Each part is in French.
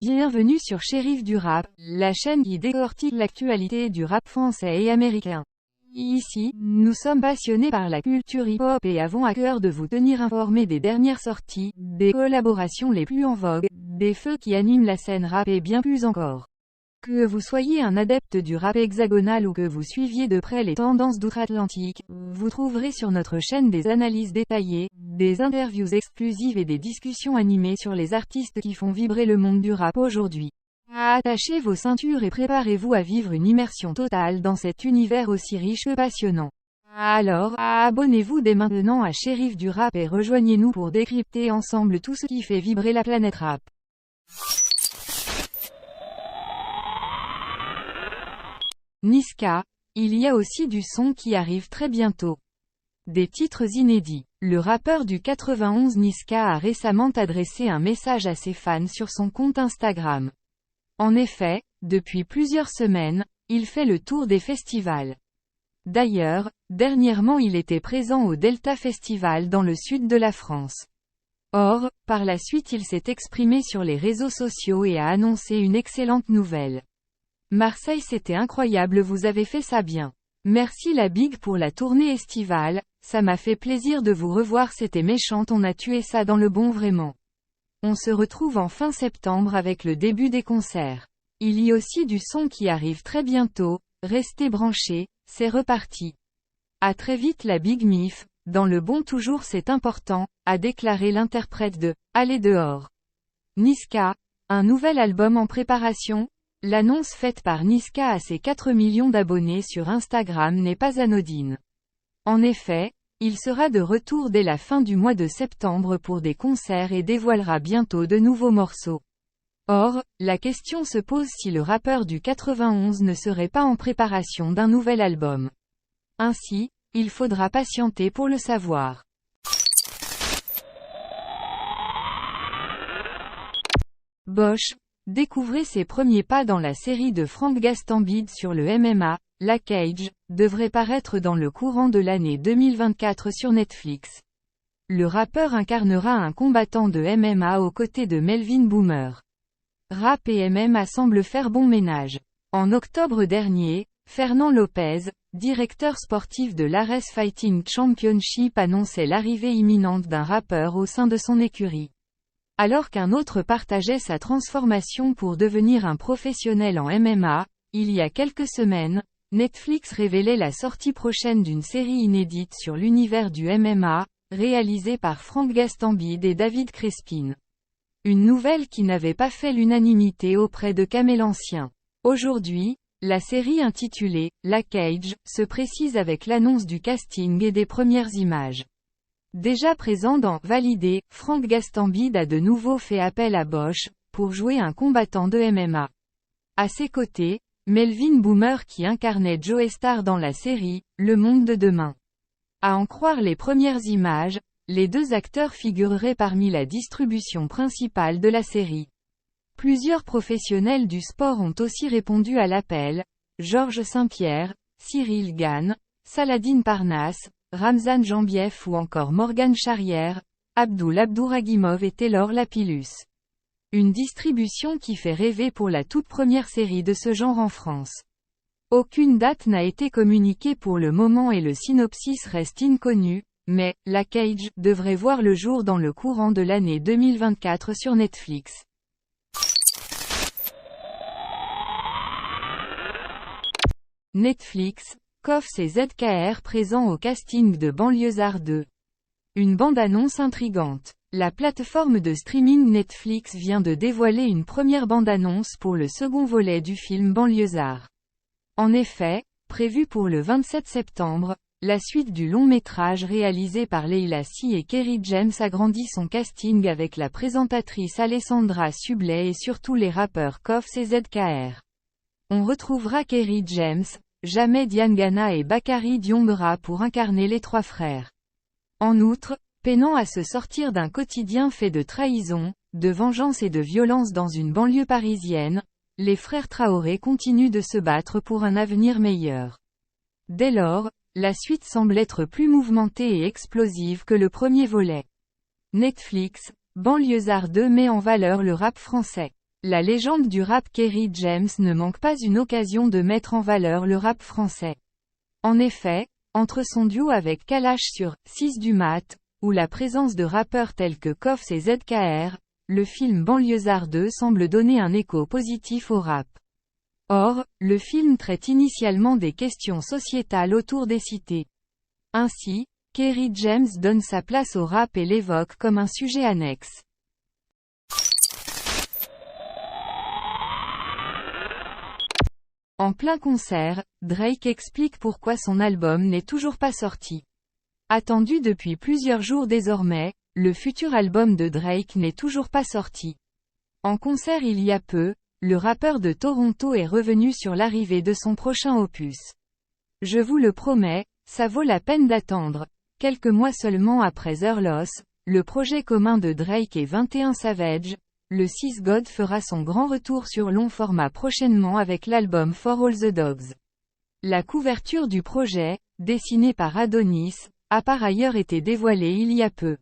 Bienvenue sur Shérif du Rap, la chaîne qui décortique l'actualité du rap français et américain. Ici, nous sommes passionnés par la culture hip-hop et avons à cœur de vous tenir informés des dernières sorties, des collaborations les plus en vogue, des feux qui animent la scène rap et bien plus encore. Que vous soyez un adepte du rap hexagonal ou que vous suiviez de près les tendances d'outre-Atlantique, vous trouverez sur notre chaîne des analyses détaillées, des interviews exclusives et des discussions animées sur les artistes qui font vibrer le monde du rap aujourd'hui. Attachez vos ceintures et préparez-vous à vivre une immersion totale dans cet univers aussi riche que passionnant. Alors, abonnez-vous dès maintenant à Shérif du Rap et rejoignez-nous pour décrypter ensemble tout ce qui fait vibrer la planète rap. Niska, il y a aussi du son qui arrive très bientôt. Des titres inédits. Le rappeur du 91 Niska a récemment adressé un message à ses fans sur son compte Instagram. En effet, depuis plusieurs semaines, il fait le tour des festivals. D'ailleurs, dernièrement il était présent au Delta Festival dans le sud de la France. Or, par la suite il s'est exprimé sur les réseaux sociaux et a annoncé une excellente nouvelle. Marseille, c'était incroyable, vous avez fait ça bien. Merci la Big pour la tournée estivale, ça m'a fait plaisir de vous revoir, c'était méchant, on a tué ça dans le bon vraiment. On se retrouve en fin septembre avec le début des concerts. Il y a aussi du son qui arrive très bientôt, restez branchés, c'est reparti. À très vite la Big Mif, dans le bon toujours c'est important, a déclaré l'interprète de « Allez dehors ». Niska, un nouvel album en préparation. L'annonce faite par Niska à ses 4 millions d'abonnés sur Instagram n'est pas anodine. En effet, il sera de retour dès la fin du mois de septembre pour des concerts et dévoilera bientôt de nouveaux morceaux. Or, la question se pose si le rappeur du 91 ne serait pas en préparation d'un nouvel album. Ainsi, il faudra patienter pour le savoir. Bosch. Découvrez ses premiers pas dans la série de Frank Gastambide sur le MMA, La Cage, devrait paraître dans le courant de l'année 2024 sur Netflix. Le rappeur incarnera un combattant de MMA aux côtés de Melvin Boomer. Rap et MMA semblent faire bon ménage. En octobre dernier, Fernand Lopez, directeur sportif de l'Ares Fighting Championship, annonçait l'arrivée imminente d'un rappeur au sein de son écurie. Alors qu'un autre partageait sa transformation pour devenir un professionnel en MMA, il y a quelques semaines, Netflix révélait la sortie prochaine d'une série inédite sur l'univers du MMA, réalisée par Frank Gastambide et David Crespin. Une nouvelle qui n'avait pas fait l'unanimité auprès de Kamel Ancien. Aujourd'hui, la série intitulée « La Cage » se précise avec l'annonce du casting et des premières images. Déjà présent dans « Validé », Frank Gastambide a de nouveau fait appel à Bosch, pour jouer un combattant de MMA. À ses côtés, Melvin Boomer qui incarnait Joe Star dans la série « Le Monde de demain ». À en croire les premières images, les deux acteurs figureraient parmi la distribution principale de la série. Plusieurs professionnels du sport ont aussi répondu à l'appel, Georges Saint-Pierre, Cyril Gane, Saladin Parnasse, Ramzan Jambiev ou encore Morgan Charrière, Abdul Abdouragimov et Taylor Lapillus. Une distribution qui fait rêver pour la toute première série de ce genre en France. Aucune date n'a été communiquée pour le moment et le synopsis reste inconnu, mais « La Cage » devrait voir le jour dans le courant de l'année 2024 sur Netflix. Netflix, Koffs et ZKR présents au casting de Banlieusards 2. Une bande-annonce intrigante. La plateforme de streaming Netflix vient de dévoiler une première bande-annonce pour le second volet du film Banlieusards. En effet, prévu pour le 27 septembre, la suite du long-métrage réalisé par Leila Si et Kerry James agrandit son casting avec la présentatrice Alessandra Sublet et surtout les rappeurs Koffs et ZKR. On retrouvera Kerry James, Jamel Diangana et Bakary Diombra pour incarner les trois frères. En outre, peinant à se sortir d'un quotidien fait de trahison, de vengeance et de violence dans une banlieue parisienne, les frères Traoré continuent de se battre pour un avenir meilleur. Dès lors, la suite semble être plus mouvementée et explosive que le premier volet. Netflix, Banlieusards 2 met en valeur le rap français. la légende du rap Kerry James ne manque pas une occasion de mettre en valeur le rap français. En effet, entre son duo avec Kalash sur 6 du mat, ou la présence de rappeurs tels que Koffs et ZKR, le film Banlieusard 2 semble donner un écho positif au rap. Or, le film traite initialement des questions sociétales autour des cités. Ainsi, Kerry James donne sa place au rap et l'évoque comme un sujet annexe. En plein concert, Drake explique pourquoi son album n'est toujours pas sorti. Attendu depuis plusieurs jours désormais, le futur album de Drake n'est toujours pas sorti. En concert il y a peu, le rappeur de Toronto est revenu sur l'arrivée de son prochain opus. Je vous le promets, ça vaut la peine d'attendre. Quelques mois seulement après Loss, le projet commun de Drake et 21 Savage, le 6 God fera son grand retour sur long format prochainement avec l'album For All the Dogs. La couverture du projet, dessinée par Adonis, a par ailleurs été dévoilée il y a peu.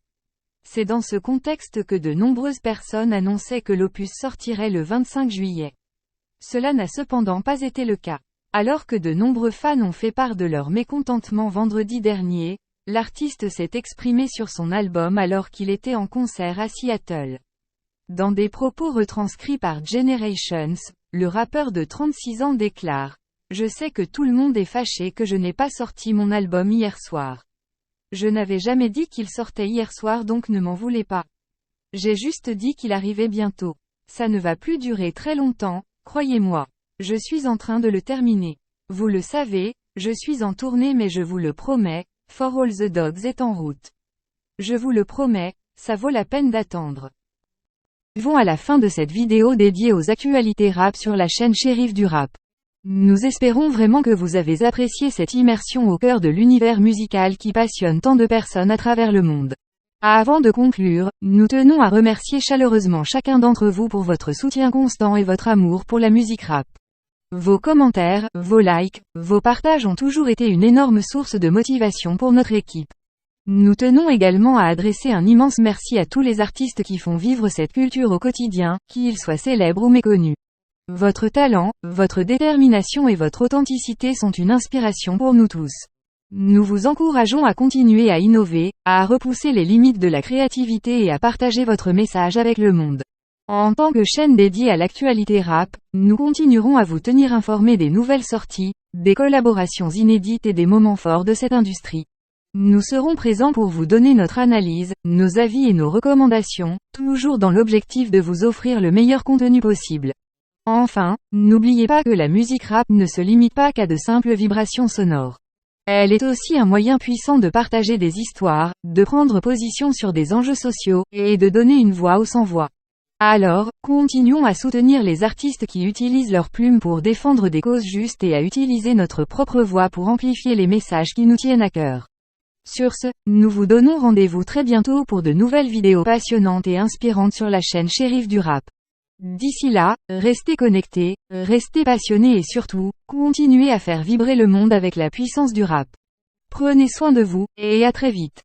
C'est dans ce contexte que de nombreuses personnes annonçaient que l'opus sortirait le 25 juillet. Cela n'a cependant pas été le cas. Alors que de nombreux fans ont fait part de leur mécontentement vendredi dernier, l'artiste s'est exprimé sur son album alors qu'il était en concert à Seattle. Dans des propos retranscrits par Generations, le rappeur de 36 ans déclare « Je sais que tout le monde est fâché que je n'ai pas sorti mon album hier soir. Je n'avais jamais dit qu'il sortait hier soir donc ne m'en voulez pas. J'ai juste dit qu'il arrivait bientôt. Ça ne va plus durer très longtemps, croyez-moi. Je suis en train de le terminer. Vous le savez, je suis en tournée mais je vous le promets, For All the Dogs est en route. Je vous le promets, ça vaut la peine d'attendre. » Arrivons à la fin de cette vidéo dédiée aux actualités rap sur la chaîne Shérif du Rap. Nous espérons vraiment que vous avez apprécié cette immersion au cœur de l'univers musical qui passionne tant de personnes à travers le monde. Avant de conclure, nous tenons à remercier chaleureusement chacun d'entre vous pour votre soutien constant et votre amour pour la musique rap. Vos commentaires, vos likes, vos partages ont toujours été une énorme source de motivation pour notre équipe. Nous tenons également à adresser un immense merci à tous les artistes qui font vivre cette culture au quotidien, qu'ils soient célèbres ou méconnus. Votre talent, votre détermination et votre authenticité sont une inspiration pour nous tous. Nous vous encourageons à continuer à innover, à repousser les limites de la créativité et à partager votre message avec le monde. En tant que chaîne dédiée à l'actualité rap, nous continuerons à vous tenir informés des nouvelles sorties, des collaborations inédites et des moments forts de cette industrie. Nous serons présents pour vous donner notre analyse, nos avis et nos recommandations, toujours dans l'objectif de vous offrir le meilleur contenu possible. Enfin, n'oubliez pas que la musique rap ne se limite pas qu'à de simples vibrations sonores. Elle est aussi un moyen puissant de partager des histoires, de prendre position sur des enjeux sociaux, et de donner une voix aux sans-voix. Alors, continuons à soutenir les artistes qui utilisent leurs plumes pour défendre des causes justes et à utiliser notre propre voix pour amplifier les messages qui nous tiennent à cœur. Sur ce, nous vous donnons rendez-vous très bientôt pour de nouvelles vidéos passionnantes et inspirantes sur la chaîne Shérif du Rap. D'ici là, restez connectés, restez passionnés et surtout, continuez à faire vibrer le monde avec la puissance du rap. Prenez soin de vous, et à très vite.